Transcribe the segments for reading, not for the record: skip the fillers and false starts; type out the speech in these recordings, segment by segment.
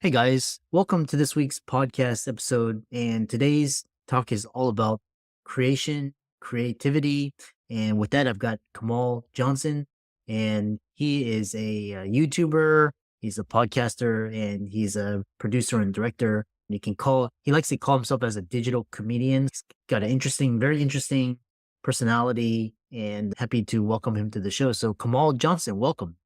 Hey guys, welcome to this week's podcast episode. And today's talk is all about creation, creativity. And with that, I've got Kamal Johnson, and he is a YouTuber, he's a podcaster, and he's a producer and director. He likes to call himself as a digital comedian. He's got an very interesting personality, and happy to welcome him to the show. So, Kamal Johnson, welcome.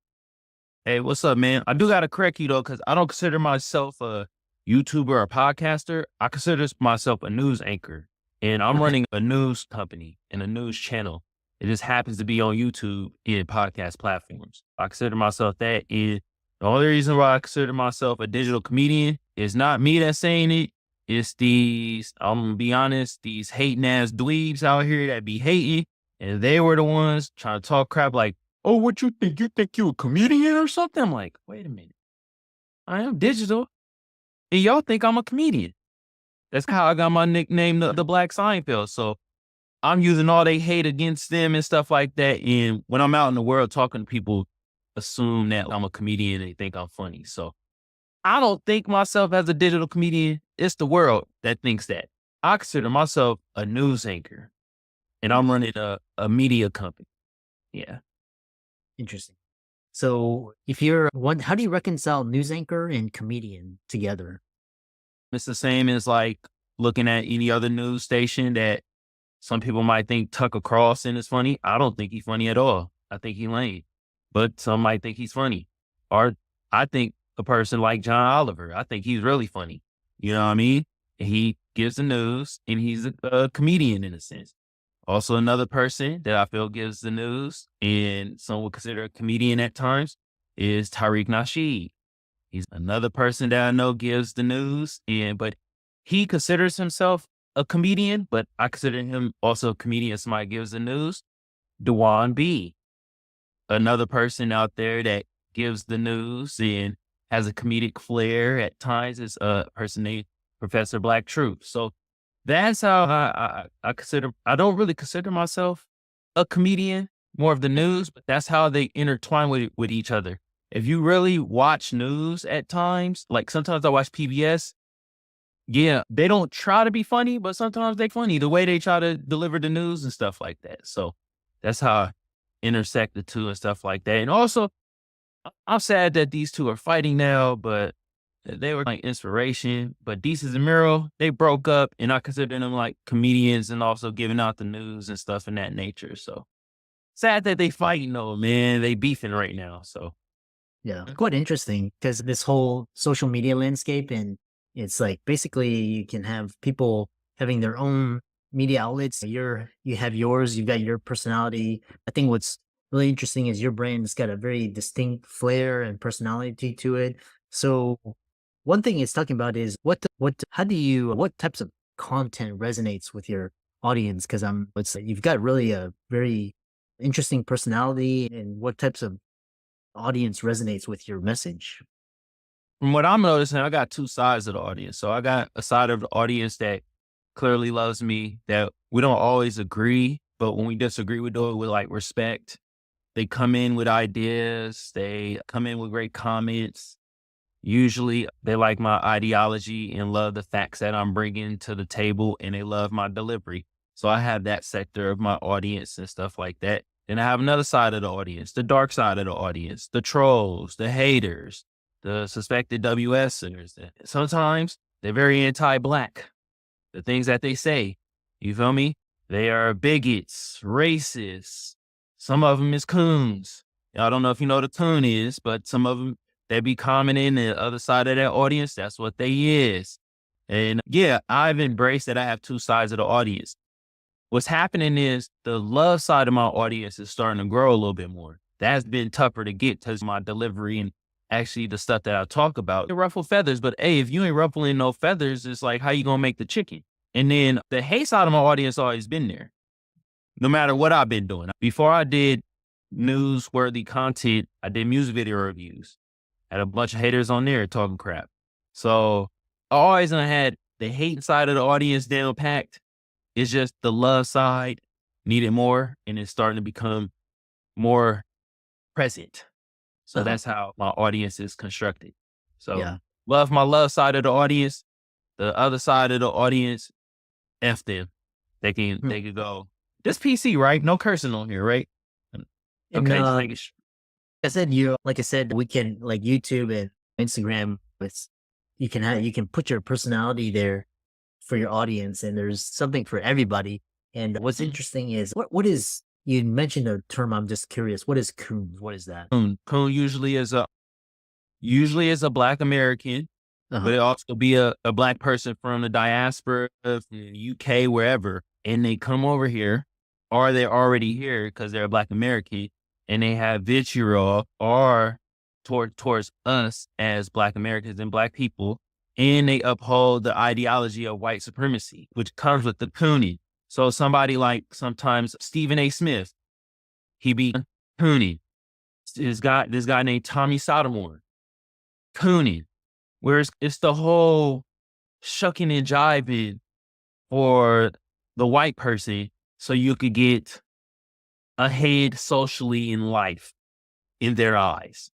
Hey, what's up, man? I do gotta correct you though, because I don't consider myself a YouTuber or podcaster. I consider myself a news anchor, and I'm Okay. running a news company and a news channel. It just happens to be on YouTube and podcast platforms. I consider myself that. And the only reason why I consider myself a digital comedian is not me that's saying it. It's these, I'm gonna be honest, these hating ass dweebs out here that be hating, and they were the ones trying to talk crap like, "Oh, what you think? You think you a comedian or something?" I'm like, wait a minute. I am digital and y'all think I'm a comedian. That's how I got my nickname, the Black Seinfeld. So I'm using all they hate against them and stuff like that. And when I'm out in the world talking to people, assume that I'm a comedian and they think I'm funny. So I don't think myself as a digital comedian. It's the world that thinks that. I consider myself a news anchor and I'm running a media company. Yeah. Interesting. So, if you're one, how do you reconcile news anchor and comedian together? It's the same as like looking at any other news station that some people might think Tucker Carlson is funny. I don't think he's funny at all. I think he lame. But some might think he's funny. Or I think a person like John Oliver, I think he's really funny. You know what I mean? And he gives the news and he's a comedian in a sense. Also, another person that I feel gives the news and some would consider a comedian at times is Tariq Nasheed. He's another person that I know gives the news, but he considers himself a comedian, but I consider him also a comedian. Somebody gives the news. Dewan B, another person out there that gives the news and has a comedic flair at times is a person named Professor Black Truth. So that's how I consider. I don't really consider myself a comedian, more of the news, but that's how they intertwine with each other. If you really watch news at times, like sometimes I watch PBS, yeah, they don't try to be funny, but sometimes they funny the way they try to deliver the news and stuff like that. So that's how I intersect the two and stuff like that. And also, I'm sad that these two are fighting now, but they were like inspiration. But Desus and Mero, they broke up, and I consider them like comedians and also giving out the news and stuff in that nature. So sad that they fighting though, man. They beefing right now. So Yeah, quite interesting because this whole social media landscape, and it's like basically you can have people having their own media outlets. You have yours, you've got your personality. I think what's really interesting is your brand's got a very distinct flair and personality to it. So one thing it's talking about is what types of content resonates with your audience? Because it's like you've got really a very interesting personality, and what types of audience resonates with your message. from what I'm noticing, I got two sides of the audience. So I got a side of the audience that clearly loves me, that we don't always agree, but when we disagree, we do it with like respect. They come in with ideas, they come in with great comments. Usually they like my ideology and love the facts that I'm bringing to the table, and they love my delivery. So I have that sector of my audience and stuff like that. Then I have another side of the audience, the dark side of the audience, the trolls, the haters, the suspected WSers. Sometimes they're very anti-black. The things that they say, you feel me? They are bigots, racists. Some of them is coons. I don't know if you know what a coon is, but some of them, they be commenting the other side of that audience. That's what they is. And yeah, I've embraced that I have two sides of the audience. What's happening is the love side of my audience is starting to grow a little bit more. That's been tougher to get because my delivery and actually the stuff that I talk about, they ruffle feathers. But hey, if you ain't ruffling no feathers, it's like, how you gonna make the chicken? And then the hate side of my audience always been there, no matter what I've been doing. Before I did newsworthy content, I did music video reviews. Had a bunch of haters on there talking crap. So I always done had the hate side of the audience down packed. It's just the love side needed more, and it's starting to become more present. So Uh-huh. that's how my audience is constructed. So Yeah. love my love side of the audience. The other side of the audience, F them. Hmm. They could go. This PC, right? No cursing on here, right? And Okay, just making sure. I said, like I said, we can like YouTube and Instagram. It's you can put your personality there for your audience, and there's something for everybody. And what's Mhm. interesting is what is you mentioned a term. I'm just curious. What is coons? What is that? Coon usually is a Black American, Uh but huh. it also be a Black person from the diaspora, from the UK, wherever, and they come over here, or they're already here because they're a Black American, and they have vitriol or towards us as Black Americans and Black people, and they uphold the ideology of white supremacy, which comes with the cooning. So somebody like sometimes Stephen A. Smith, he be cooning. This guy named Tommy Sotomayor, cooning. Whereas it's the whole shucking and jiving for the white person so you could get ahead socially in life in their eyes.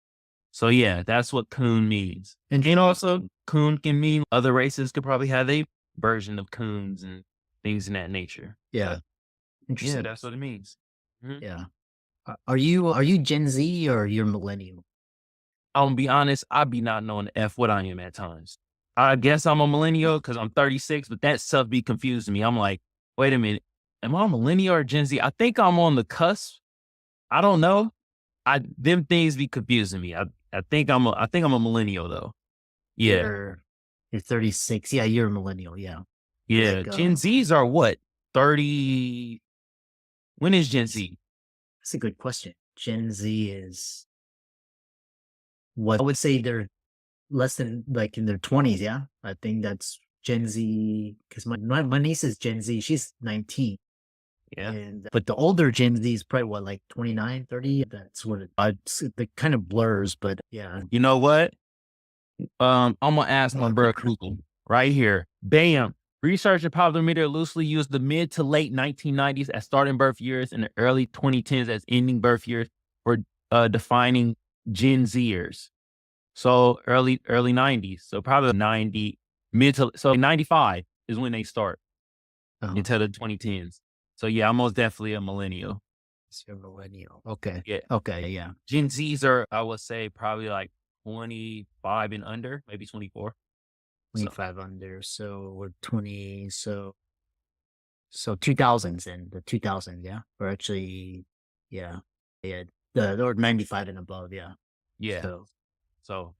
So yeah, that's what coon means. And And also coon can mean other races could probably have a version of coons and things in that nature. yeah, But yeah, interesting. that's what it means. Mhm. Yeah. Are you Gen Z or you're millennial? I'm gonna be honest, I be not knowing the F what I am at times. I guess I'm a millennial because I'm 36, but that stuff be confusing me. I'm like, wait a minute, am I a millennial or Gen Z? I think I'm on the cusp. I don't know. I them things be confusing me. I think I'm a millennial though. Yeah. You're you're 36. Yeah, you're a millennial. Yeah. Yeah. Like Gen Zs are what? 30. When is Gen Z? that's a good question. Gen Z is what I would say they're less than like in their 20s. Yeah. I think that's Gen Z because my niece is Gen Z. She's 19. Yeah. And but the older Gen Z is probably what, like 29, 30. That's what it kind of blurs, but yeah. You know what? I'm gonna ask my bro Google right here. Bam. Research in popular media loosely used the mid to late 1990s as starting birth years and the early 2010s as ending birth years for defining Gen Zers. So early 90s. So probably 90 mid to so 95 is when they start Oh, into the 2010s. So yeah, I'm most definitely a millennial. so you're a millennial. Okay. Yeah. Okay. Yeah. Gen Zs are, I would say, probably like 25 and under, maybe 24. So 25 under. So we're 20. So 2000s and the 2000s. Yeah. Or actually, yeah. Yeah. Or 95 and above. Yeah. yeah. So, So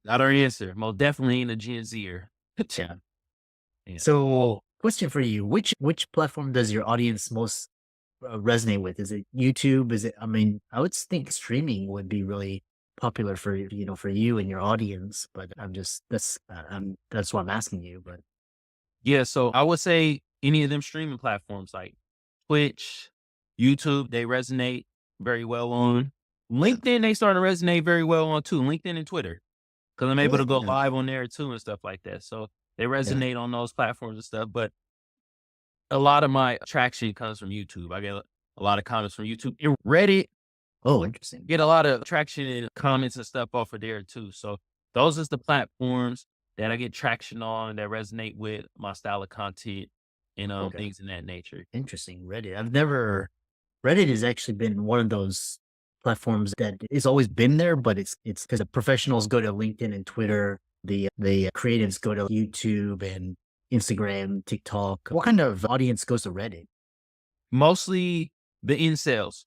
not our answer. Most definitely in a Gen Zer. yeah. Yeah. So, question for you: which platform does your audience most resonate with? Is it YouTube? Is it? I mean, I would think streaming would be really popular for for you and your audience. But I'm just that's why I'm asking you. But Yeah. So I would say any of them streaming platforms like Twitch, YouTube, they resonate very well on. yeah, LinkedIn, they start to resonate very well on too. LinkedIn and Twitter. Because I'm able to really, go yeah, live on there too and stuff like that. So they yeah. resonate on those platforms and stuff. But a lot of my traction comes from YouTube. I get a lot of comments from YouTube. And Reddit, Oh, interesting. get a lot of traction and comments and stuff off of there too. So those is the platforms that I get traction on that resonate with my style of content and Okay, things in that nature. interesting. Reddit. I've never Reddit has actually been one of those platforms that it's always been there, but it's because the professionals go to LinkedIn and Twitter, the creatives go to YouTube and Instagram, TikTok. What kind of audience goes to Reddit? Mostly the incels.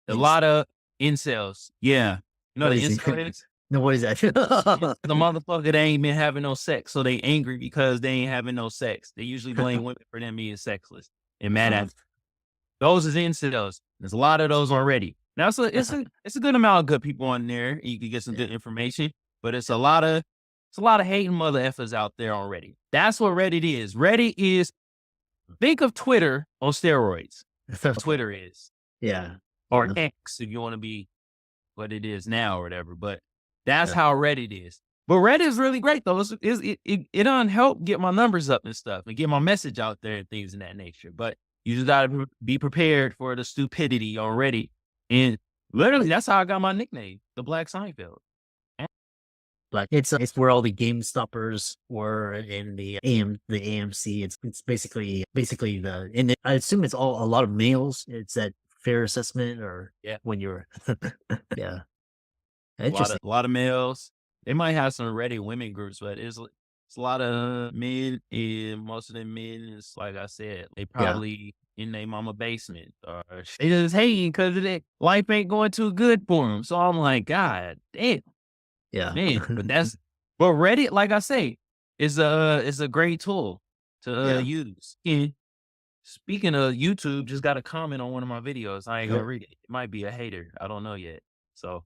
A Ins- lot of incels. Yeah. You know What what is an it? incel is? No, what is that? It's the motherfucker that ain't been having no sex, so they angry because they ain't having no sex. They usually blame women for them being sexless and mad uh, at those is incels. There's a lot of those already. Now it's a good amount of good people on there. You can get some yeah, good information, but yeah. it's a lot of hating mother effers out there already. That's what Reddit is. Reddit is think of Twitter on steroids. Okay. Twitter is Yeah. or Yeah. X if you want to be what it is now or whatever. But that's Yeah. how Reddit is. But Reddit is really great though. It done help get my numbers up and stuff and get my message out there and things in that nature. But you just gotta be prepared for the stupidity on Reddit. And literally, that's how I got my nickname, the Black Seinfeld. Black. It's where all the Game Stoppers were in the AMC. It's basically and I assume it's all a lot of males. It's that fair assessment or Yeah. when you're yeah. A Interesting. lot of males. They might have some Reddit women groups, but it's a lot of men, and most of them men is like I said, they Yeah. probably in their mama basement or they just hating because of that life ain't going too good for them. So I'm like, God damn, Yeah. man. But Reddit, like I say, is a great tool to Yeah. use. And speaking of YouTube, just got a comment on one of my videos. I ain't gonna read it. It might be a hater. I don't know yet. So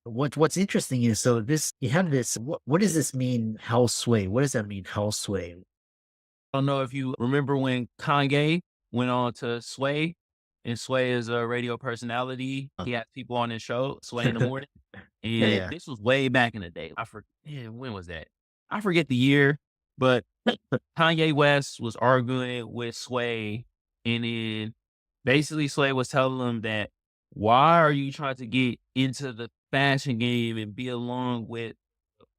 What's interesting is so this you have this what does this mean house sway? What does that mean house sway? I don't know if you remember when Kanye went on to Sway, and Sway is a radio personality. Uh, He had people on his show, Sway in the Morning, yeah, and yeah. this was way back in the day. I forget when was that? I forget the year, but Kanye West was arguing with Sway, and then basically Sway was telling him that why are you trying to get into the fashion game and be along with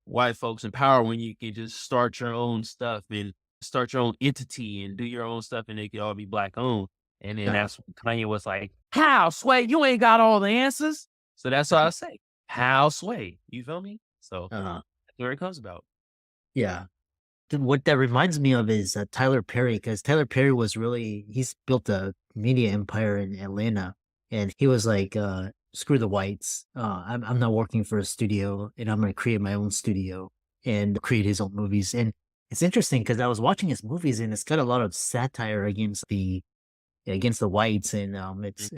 white folks in power when you can just start your own stuff and start your own entity and do your own stuff and they can all be black owned. And then Yeah. that's when Kanye was like, how Sway, you ain't got all the answers. So that's what I say. How Sway. You feel me? So Uh, that's where it comes about. yeah. What that reminds me of is Tyler Perry, because Tyler Perry he's built a media empire in Atlanta, and he was like, "Screw the whites. I'm not working for a studio, and I'm going to create my own studio and create his own movies." And it's interesting because I was watching his movies, and it's got a lot of satire against the whites, and Mm. it's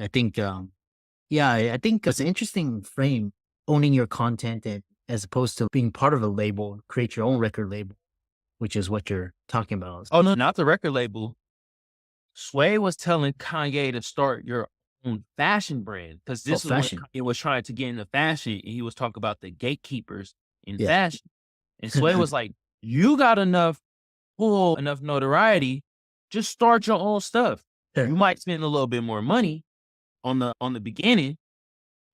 yeah, I think it's an interesting frame owning your content and as opposed to being part of a label, create your own record label, which is what you're talking about. Oh, no, not the record label. Sway was telling Kanye to start your own fashion brand because Oh, this is when fashion. Kanye was trying to get into fashion and he was talking about the gatekeepers in Yeah. fashion. And Sway was like, you got enough pull, enough notoriety, just start your own stuff. Yeah. You might spend a little bit more money on the beginning,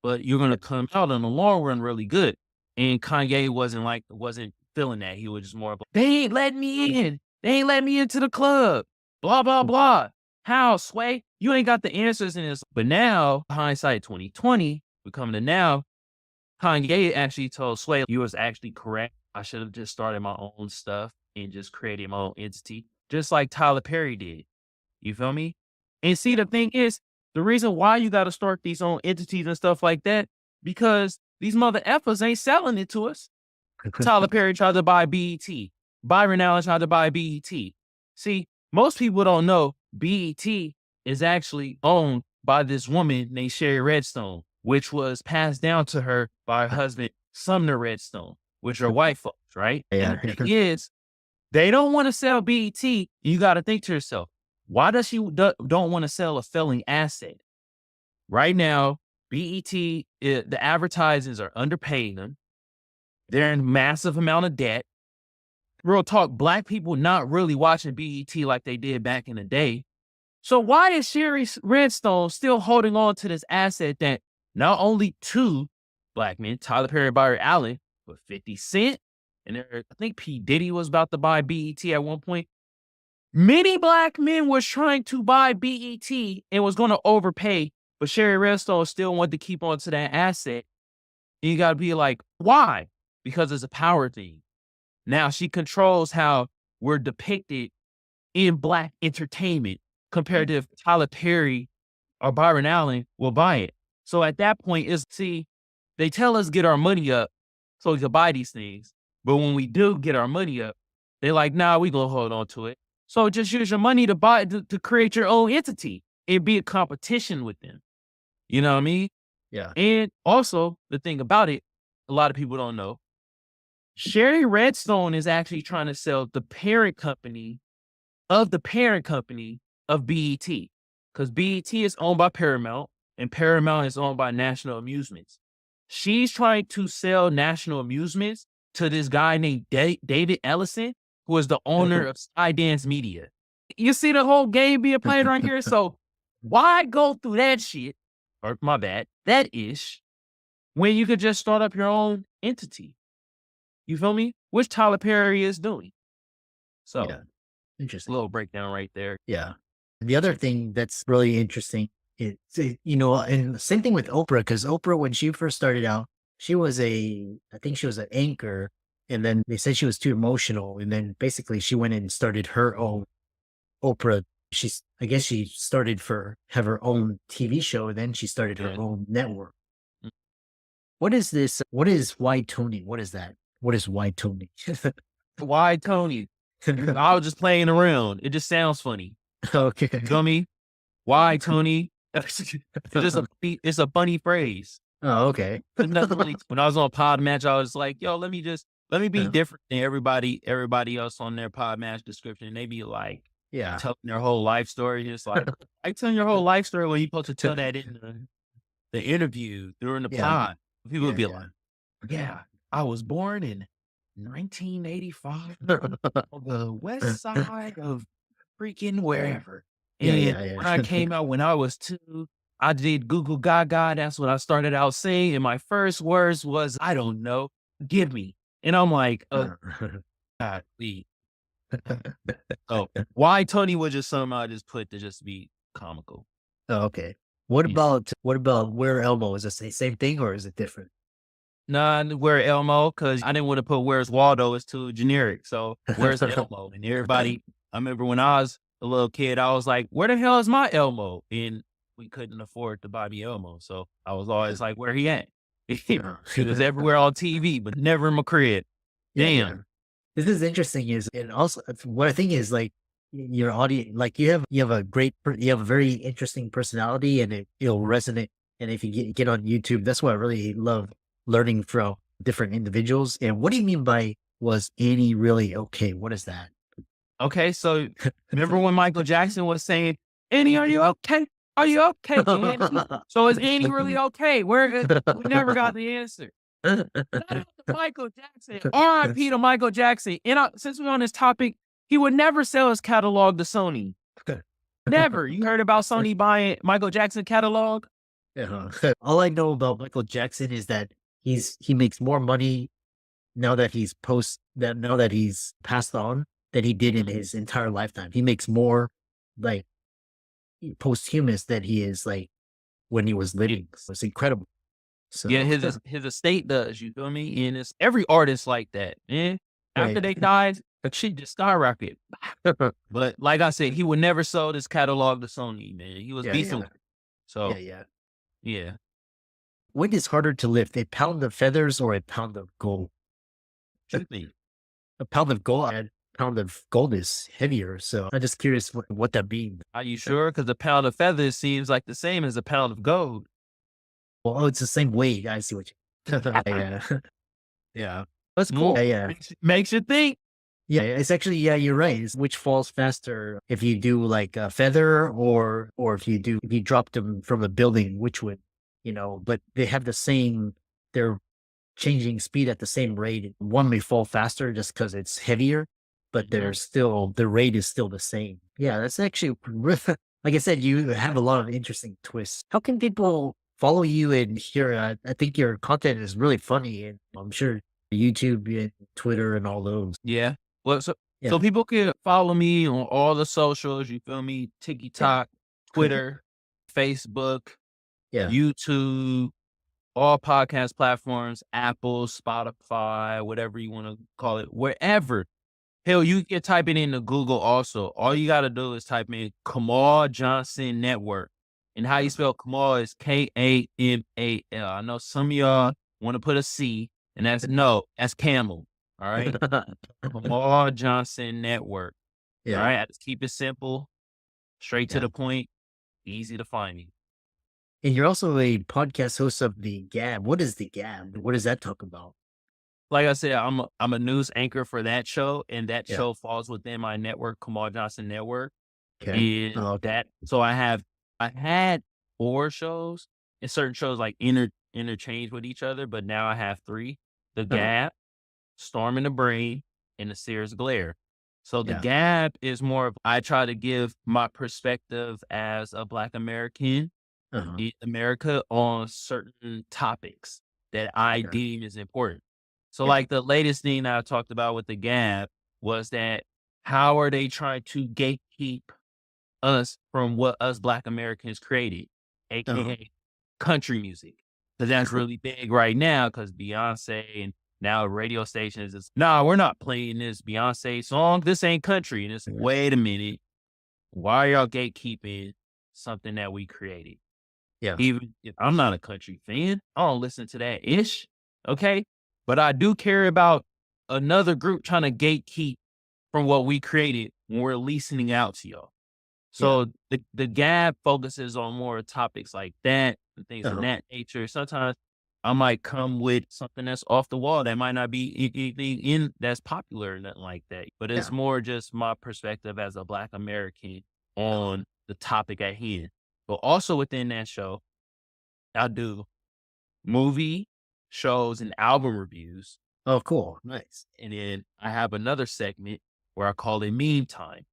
but you're gonna come out in the long run really good. And Kanye wasn't feeling that. He was just more of they ain't letting me in. They ain't letting me into the club. Blah blah blah. How Sway? You ain't got the answers in this. But now, hindsight 2020, we come to now. Kanye actually told Sway, you was actually correct. I should have just started my own stuff and just created my own entity, just like Tyler Perry did. You feel me? And see, the thing is, the reason why you got to start these own entities and stuff like that, because these mother effers ain't selling it to us. Tyler Perry tried to buy BET. Byron Allen tried to buy BET. See, most people don't know BET is actually owned by this woman named Sherry Redstone, which was passed down to her by her husband, Sumner Redstone, which are white folks, right? And Yeah. the thing is, they don't want to sell BET. You got to think to yourself, why does she don't want to sell a failing asset? Right now, BET, the advertisers are underpaying them. They're in massive amount of debt. Real talk, black people not really watching BET like they did back in the day. So why is Sherry Redstone still holding on to this asset that not only two black men, Tyler Perry and Byron Allen, but 50 Cent, and I think P. Diddy was about to buy BET at one point. Many black men was trying to buy BET and was going to overpay, but Sherry Redstone still wanted to keep on to that asset. And you got to be like, why? Because it's a power thing. Now she controls how we're depicted in black entertainment compared to if Tyler Perry or Byron Allen will buy it. So at that point, they tell us get our money up so we can buy these things. But when we do get our money up, they're like, nah, we gonna hold on to it. So just use your money to buy to create your own entity and be a competition with them. You know what I mean? Yeah. And also the thing about it, a lot of people don't know. Sherry Redstone is actually trying to sell the parent company of BET. Because BET is owned by Paramount and Paramount is owned by National Amusements. She's trying to sell National Amusements to this guy named David Ellison, who is the owner of Skydance Media. You see the whole game being played right here? So why go through that shit, or my bad, that ish, when you could just start up your own entity. You feel me? Which Tyler Perry is doing. So, Yeah. Interesting. little breakdown right there. Yeah. The other thing that's really interesting is, and the same thing with Oprah, because Oprah, when she first started out, I think she was an anchor, and then they said she was too emotional. And then basically she went and started her own Oprah. I guess she have her own TV show, and then she started her Yeah. own network. Mm. What is this? What is Why Tony? What is that? What is Why Tony? Why Tony? I was just playing around. It just sounds funny. Okay. You feel me? Why Tony? It's a funny phrase. Oh, okay. There's nothing really. When I was on Pod Match, I was like, yo, let me be different than everybody else on their Pod Match description. They be like Yeah. telling their whole life story. It's like, I telling your whole life story when you supposed to tell that in the interview during the Yeah. pod. People would be Yeah. like, yeah, I was born in 1985 on the west side of freaking wherever. Yeah, And yeah, when yeah. I came out when I was 2, I did Google Gaga. That's what I started out saying. And my first words was, I don't know, give me. And I'm like, oh, God, please. Oh, why Tony was just something I just put to just be comical. Oh, okay. What Yeah. about Where Elmo? Is it the same thing or is it different? Nah, where Elmo, because I didn't want to put where's Waldo, it's too generic. So where's Elmo? And everybody, I remember when I was a little kid, I was like, where the hell is my Elmo? And we couldn't afford to buy me Elmo. So I was always like, where he at? He was everywhere on TV, but never in my crib. Yeah, Damn. yeah. This is interesting and also what I think is like your audience, like you have a very interesting personality and it'll resonate. And if you get on YouTube, that's what I really love learning from different individuals. And what do you mean by was Annie really okay? What is that? Okay, so remember when Michael Jackson was saying, Annie, are you okay? Are you okay, Annie? So is Annie really okay? We never got the answer. Shout out to Michael Jackson. R.I.P. to Michael Jackson. And since we're on this topic, he would never sell his catalog to Sony. Never. You heard about Sony buying Michael Jackson catalog? All I know about Michael Jackson is that he makes more money now that now that he's passed on than he did in his entire lifetime. He makes more like posthumous than he is like when he was living. So it's incredible. So Yeah, his estate does, you feel me? And it's every artist like that, man. After Right. they died, the shit just skyrocket. But like I said, he would never sell this catalog to Sony, man. He was Yeah, beefing yeah. with it. So, Yeah. yeah. What is harder to lift, a pound of feathers or a pound of gold? Shoot me. A pound of gold, a pound of gold is heavier. So I'm just curious what that means. Are you sure? Because a pound of feathers seems like the same as a pound of gold. Well, oh, it's the same weight. I see what you. Yeah, yeah. That's cool. Yeah. Makes you think. Yeah, it's actually, yeah, you're right. It's which falls faster if you do like a feather or if you drop them from a building, which would, but they have they're changing speed at the same rate. One may fall faster just because it's heavier, but the rate is still the same. Yeah, that's actually, like I said, you have a lot of interesting twists. How can people follow you and hear? I think your content is really funny, and I'm sure YouTube and Twitter and all those. Yeah. Well, so Yeah. people can follow me on all the socials. You feel me? TikTok, Twitter, Facebook, Yeah. YouTube, all podcast platforms, Apple, Spotify, whatever you want to call it, wherever. Hell, you can type it into Google also. All you got to do is type in Kamal Johnson Network. And how you spell Kamal is Kamal. I know some of y'all want to put a C, and that's Camel. All right. Kamal Johnson Network. Yeah. All right. I just keep it simple, straight to the point, easy to find me. And you're also a podcast host of the Gab. What is the Gab? What does that talk about? Like I said, I'm a news anchor for that show, and that Yeah. show falls within my network, Kamal Johnson Network. Okay. And Oh, okay. so I had 4 shows, and certain shows like interchange with each other, but now I have 3: The Gap, Storm in the Brain, and the Sears Glare. So the Yeah. Gap is more of, I try to give my perspective as a Black American Uh-huh. in America on certain topics. that I Yeah. deem is important. So, Yeah. like the latest thing that I talked about with the Gap was that how are they trying to gatekeep us from what us Black Americans created, Uh-huh. AKA country music. Because that's really big right now because Beyonce and now radio stations is, nah, we're not playing this Beyonce song. This ain't country. And it's, wait a minute. Why are y'all gatekeeping something that we created? Yeah. Even if I'm not a country fan, I don't listen to that ish. Okay. But I do care about another group trying to gatekeep from what we created when we're leasing out to y'all. Yeah. So the Gab focuses on more topics like that and things of Uh-huh. that nature. Sometimes I might come with something that's off the wall that might not be anything in that's popular or nothing like that. But it's Yeah. more just my perspective as a Black American on the topic at hand. But also within that show, I do movie, shows, and album reviews. Oh, cool. Nice. And then I have another segment where I call it meme time.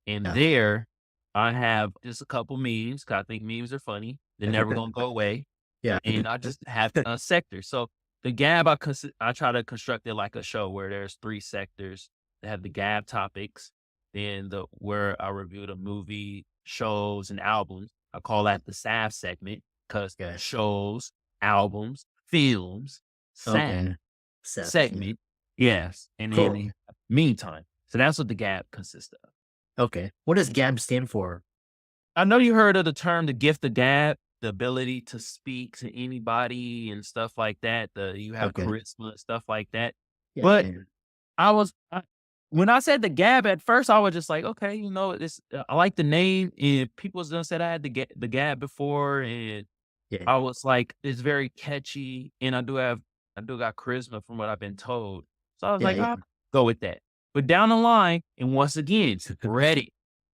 And Yeah. there I have just a couple memes 'cause I think memes are funny. They're never gonna go away. Yeah. And I just have a sector. So the Gab, I try to construct it like a show where there's 3 sectors that have the Gab topics. Then where I review the movie, shows, and albums. I call that the SAF segment because Okay. shows, albums, films, SAF Okay. Seth. segment. Yes. And Cool. then meantime. So that's what the Gab consists of. Okay. What does GAB stand for? I know you heard of the term the gift of gab, the ability to speak to anybody and stuff like that. You have Okay. charisma and stuff like that. Yeah. But Yeah. when I said the gab at first, I was just like, okay, this. I like the name, and people was gonna say I had the gab before, and Yeah. I was like, it's very catchy, and I do got charisma from what I've been told. So I was Yeah. like, Yeah. I'll go with that. But down the line, and once again, spread it.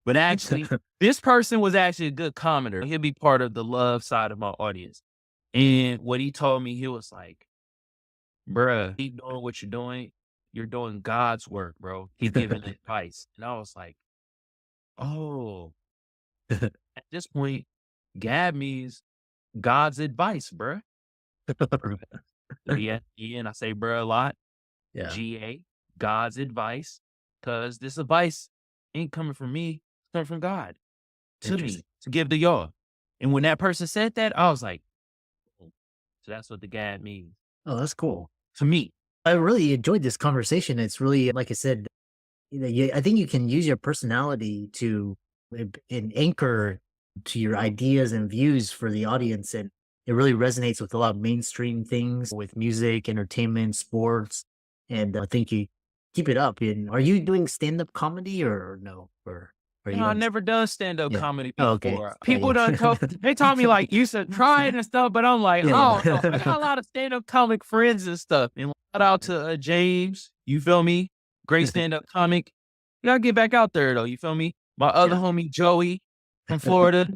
But actually, this person was actually a good commenter. He'll be part of the love side of my audience. And what he told me, he was like, bruh, keep doing what you're doing. You're doing God's work, bro. He's giving advice. And I was like, oh, at this point, Gab means God's advice, bruh. Yeah, and I say bruh a lot. Yeah. GA, God's advice. Cause this advice ain't coming from me, it's coming from God to me Interesting. to give to y'all. And when that person said that, I was like, "Oh, so that's what the Gab means Oh, that's cool. to me." I really enjoyed this conversation. It's really, like I said, I think you can use your personality to an anchor to your ideas and views for the audience. And it really resonates with a lot of mainstream things with music, entertainment, sports. And I think you keep it up. And are you doing stand-up comedy or no? Or are you I on? never done stand-up Yeah. comedy Oh, okay. before. Yeah. People done they taught me like you should try it and stuff, but I'm like, Yeah. oh no. I got a lot of stand-up comic friends and stuff. And shout out to James, you feel me? Great stand-up comic. You gotta get back out there though, you feel me? My other Yeah. homie Joey from Florida,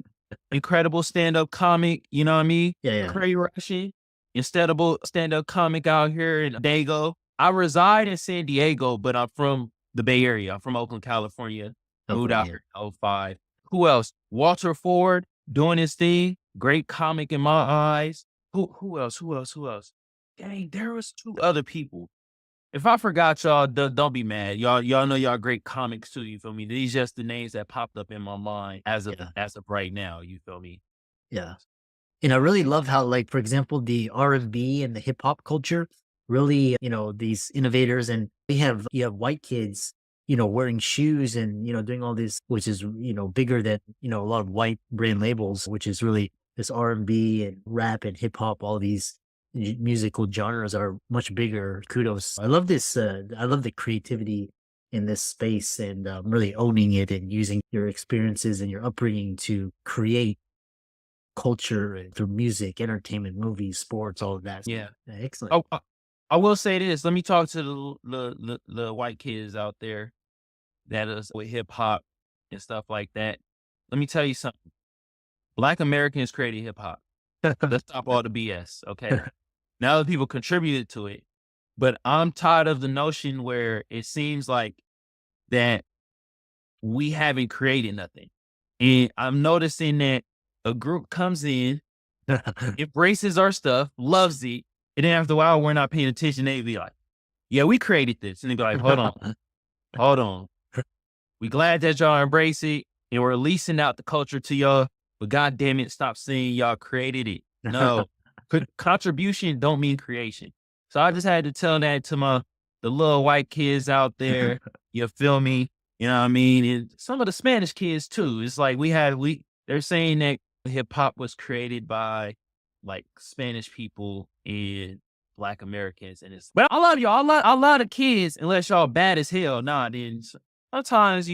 incredible stand-up comic, you know what I mean? Yeah. Yeah. Cray Russian, insteadable stand-up comic out here in Dago. I reside in San Diego, but I'm from the Bay Area. I'm from Oakland, California. Moved Okay. out Yeah. here in '05. Who else? Walter Ford doing his thing. Great comic in my eyes. Who else? Who else? Who else? Dang, there was 2 other people. If I forgot y'all, don't be mad. Y'all know y'all great comics too, you feel me? These just the names that popped up in my mind Yeah. as of right now, you feel me? Yeah. And I really love how, like, for example, the R&B and the hip hop culture really, these innovators, and you have white kids, wearing shoes and, doing all this, which is, bigger than, a lot of white brand labels, which is really this R&B and rap and hip hop, all these musical genres are much bigger. Kudos. I love this. I love the creativity in this space and really owning it and using your experiences and your upbringing to create culture and through music, entertainment, movies, sports, all of that. Yeah. Excellent. Oh, I will say this. Let me talk to the white kids out there that is with hip hop and stuff like that. Let me tell you something. Black Americans created hip hop. Let's stop all the BS. Okay. Now that people contributed to it, but I'm tired of the notion where it seems like that we haven't created nothing. And I'm noticing that a group comes in, embraces our stuff, loves it, And then after a while, we're not paying attention. They'd be like, yeah, we created this. And they'd be like, hold on. We glad that y'all embrace it and we're leasing out the culture to y'all. But God damn it, stop saying y'all created it. No, contribution don't mean creation. So I just had to tell that to the little white kids out there. You feel me? You know what I mean? And some of the Spanish kids too. It's like they're saying that hip hop was created by like Spanish people and Black Americans. And it's, well, I love y'all. I love the kids unless y'all bad as hell. Nah, then sometimes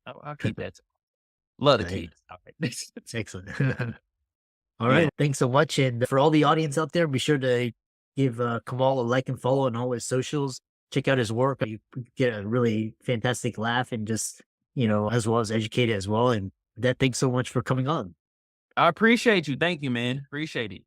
I'll keep that. Love the Right. kids. All right. Excellent. All Yeah. right. Thanks so much. And for all the audience out there, be sure to give Kamal a like and follow on all his socials. Check out his work. You get a really fantastic laugh and just, as well as educated as well. And with that, thanks so much for coming on. I appreciate you. Thank you, man. Appreciate it.